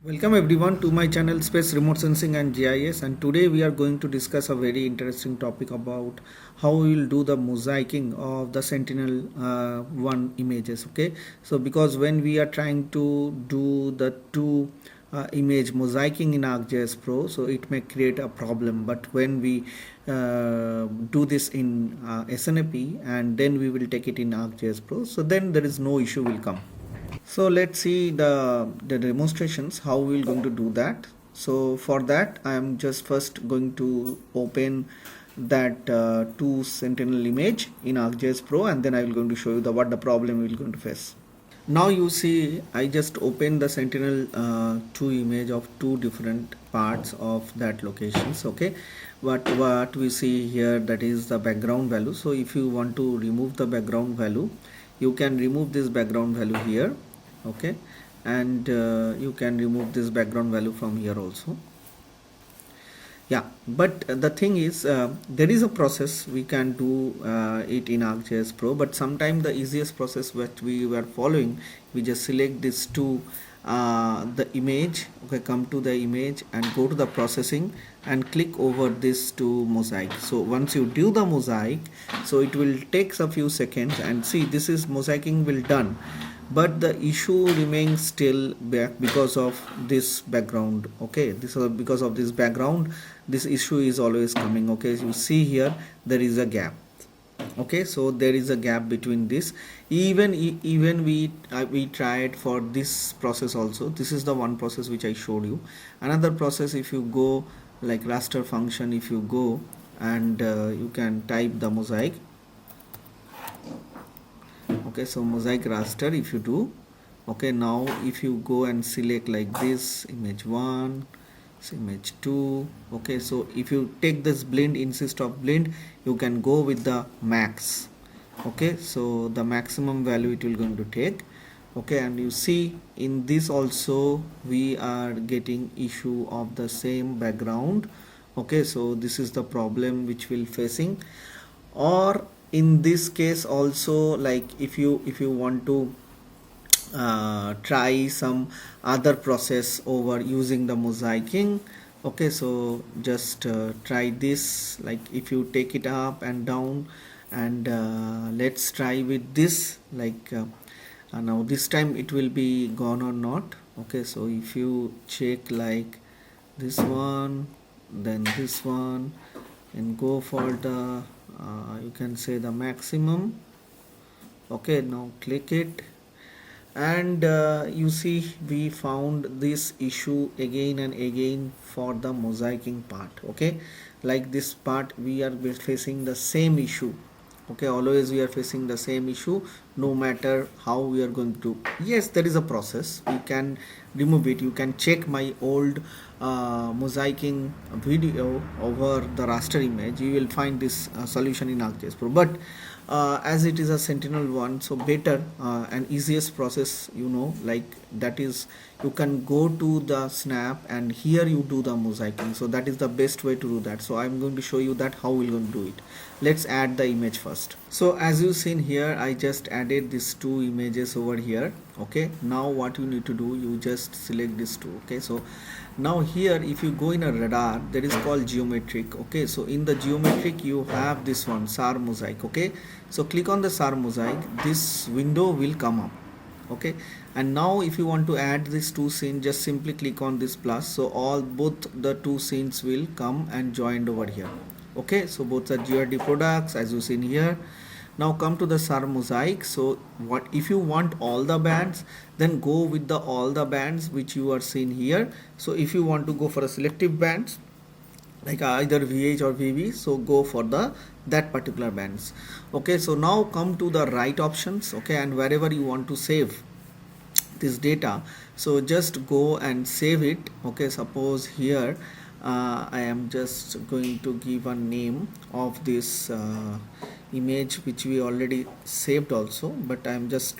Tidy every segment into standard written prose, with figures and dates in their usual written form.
Welcome everyone to my channel Space Remote Sensing and GIS, and today we are going to discuss a very interesting topic about how we will do the mosaicing of the Sentinel-1 images. Okay, so because when we are trying to do the two image mosaicing in ArcGIS Pro, so it may create a problem, but when we do this in SNAP and then we will take it in ArcGIS Pro, so then there is no issue will come. So let's see the demonstrations how we're going to do that. So for that I am just first going to open that two Sentinel image in ArcGIS Pro, and then I will going to show you what the problem we're going to face. Now you see I just opened the Sentinel 2 image of two different parts of that locations. Okay, what we see here, that is the background value. So if you want to remove the background value, you can remove this background value here. Okay, and you can remove this background value from here also. Yeah, but the thing is there is a process we can do it in ArcGIS Pro, but sometimes the easiest process that we were following, we just select this to the image. Okay, come to the image and go to the processing and click over this to mosaic. So once you do the mosaic, so it will take a few seconds, and see this is mosaicing will done, but the issue remains still back because of this background. Okay, this is because of this background, this issue is always coming. Okay, you see here there is a gap. Okay, so there is a gap between this. Even we tried for this process also. This is the one process which I showed you. Another process, if you go like raster function, if you go and you can type the mosaic. Okay, so mosaic raster if you do. Okay, now if you go and select like this image 1, image 2. Okay, so if you take this blend, insist of blend, you can go with the max. Okay, so the maximum value it will going to take. Okay, and you see in this also we are getting issue of the same background. Okay, so this is the problem which we'll facing. Or in this case also, like if you want to try some other process over using the mosaicing. Okay, so just try this, like if you take it up and down, and let's try with this, like now this time it will be gone or not. Okay, so if you check like this one, then this one, and go for the you can say the maximum. Okay, now click it, and you see we found this issue again and again for the mosaicing part. Okay, like this part we are facing the same issue. Okay, always we are facing the same issue, no matter how we are going to. Yes, there is a process, we can remove it. You can check my old mosaicing video over the raster image, you will find this solution in ArcGIS Pro. But as it is a Sentinel-1, so better and easiest process, like that is, you can go to the snap and here you do the mosaicing. So that is the best way to do that. So I'm going to show you that how we're going to do it. Let's add the image first. So as you've seen here, I just added these two images over here. Okay, now what you need to do, you just select these two. Okay, so now here if you go in a radar, that is called geometric. Okay, so in the geometric you have this one, SAR mosaic. Okay, so click on the SAR mosaic, this window will come up. Okay, and now if you want to add these two scenes, just simply click on this plus, so both the two scenes will come and joined over here. Okay, so both are GeoTIFF products as you seen here. Now come to the SAR mosaic. So what if you want all the bands, then go with the all the bands which you are seeing here. So if you want to go for a selective bands like either VH or VB, so go for that particular bands. Okay, so now come to the right options. Okay, and wherever you want to save this data, so just go and save it. Okay, suppose here I am just going to give a name of this image which we already saved also, but I am just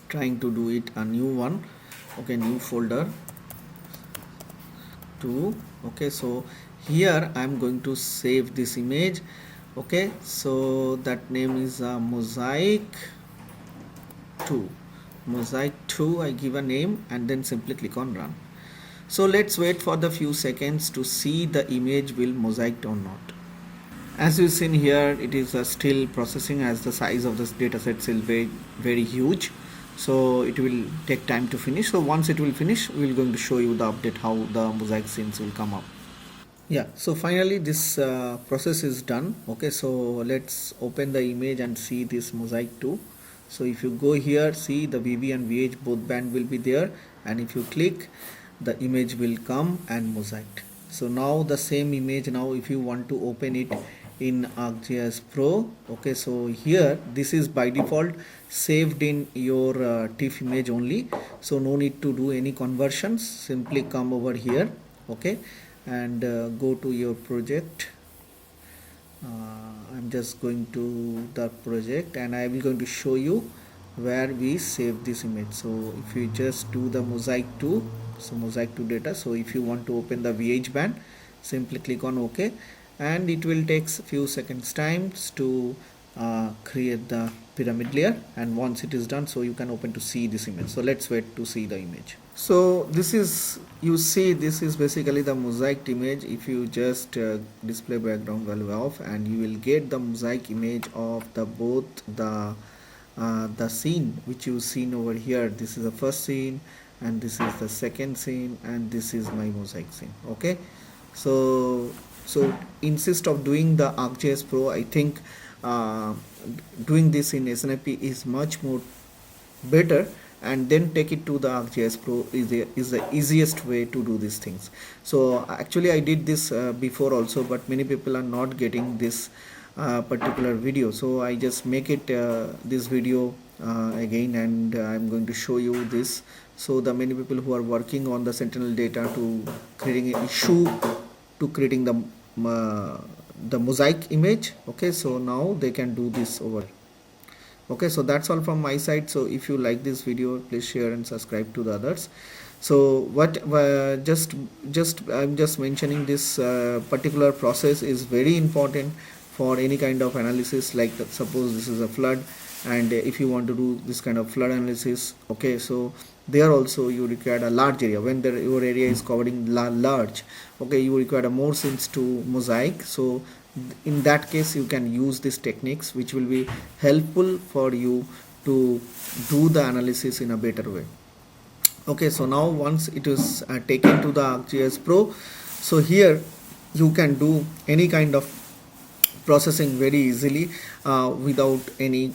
trying to do it a new one. Okay, new folder to. Okay, so here I am going to save this image. Okay, so that name is mosaic 2. mosaic 2, I give a name and then simply click on run. So let's wait for the few seconds to see the image will mosaic or not. As you've seen here, it is still processing as the size of this dataset is very huge, so it will take time to finish. So once it will finish, we're going to show you the update how the mosaic scenes will come up. Yeah, so finally this process is done. Okay, so let's open the image and see this mosaic 2. So if you go here, see the VV and VH both band will be there, and if you click, the image will come and mosaic. So now the same image, now if you want to open it in ArcGIS Pro, okay, so here this is by default saved in your TIFF image only, so no need to do any conversions. Simply come over here, okay, and go to your project. I'm just going to the project and I will going to show you where we save this image. So if you just do the mosaic 2, so mosaic 2 data, so if you want to open the VH band, simply click on OK, and it will take a few seconds times to create the pyramid layer, and once it is done, so you can open to see this image. So let's wait to see the image. So this is, you see, this is basically the mosaic image. If you just display background value off, and you will get the mosaic image of the both the scene which you seen over here. This is the first scene and this is the second scene and this is my mosaic scene. Okay, so instead of doing the ArcGIS Pro, I think doing this in SNAP is much more better, and then take it to the ArcGIS Pro is the easiest way to do these things. So actually I did this before also, but many people are not getting this particular video, so I just make it this video again, and I'm going to show you this. So the many people who are working on the Sentinel data to creating an issue to creating the mosaic image, okay, so now they can do this over. Okay, so that's all from my side. So if you like this video, please share and subscribe to the others. So what I'm just mentioning this particular process is very important for any kind of analysis, like suppose this is a flood, and if you want to do this kind of flood analysis, okay, so there also you require a large area. When your area is covering large, okay, you require more scenes to mosaic. So in that case you can use these techniques, which will be helpful for you to do the analysis in a better way. Okay, so now once it is taken to the ArcGIS Pro, so here you can do any kind of processing very easily without any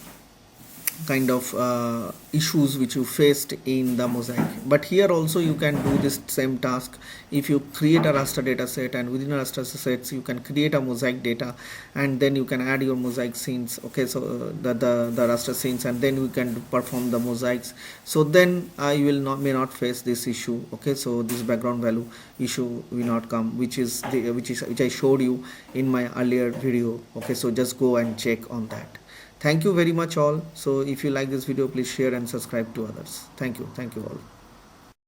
kind of issues which you faced in the mosaic. But here also you can do this same task. If you create a raster data set, and within a raster sets you can create a mosaic data, and then you can add your mosaic scenes, okay, so the raster scenes, and then you can perform the mosaics. So then you will may not face this issue. Okay, so this background value issue will not come, which I showed you in my earlier video. Okay, so just go and check on that. Thank you very much all. So if you like this video, please share and subscribe to others. Thank you all.